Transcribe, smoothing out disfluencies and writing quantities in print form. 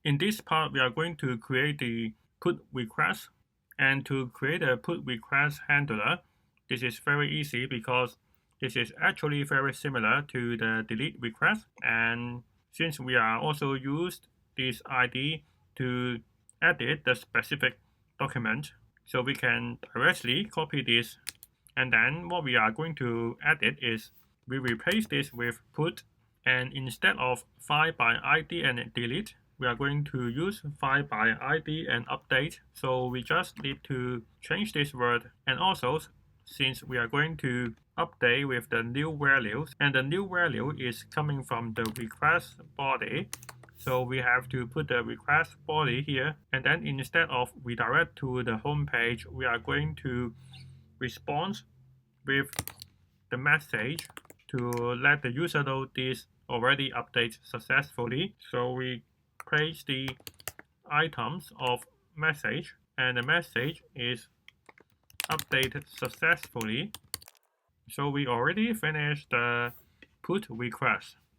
In this part, we are going to create the put request. And to create a put request handler, this is very easy because this is actually very similar to the delete request. And since we are also used this ID to edit the specific document, so we can directly copy this. And then what we are going to edit is we replace this with put, and instead of find by ID and delete, we are going to use find by ID and update. So we just need to change this word. And also, since we are going to update with the new values, and the new value is coming from the request body, so we have to put the request body here. And then instead of redirect to the home page, we are going to respond with the message to let the user know this already updated successfully. So we place the items of message, and the message is updated successfully. So we already finished the put request.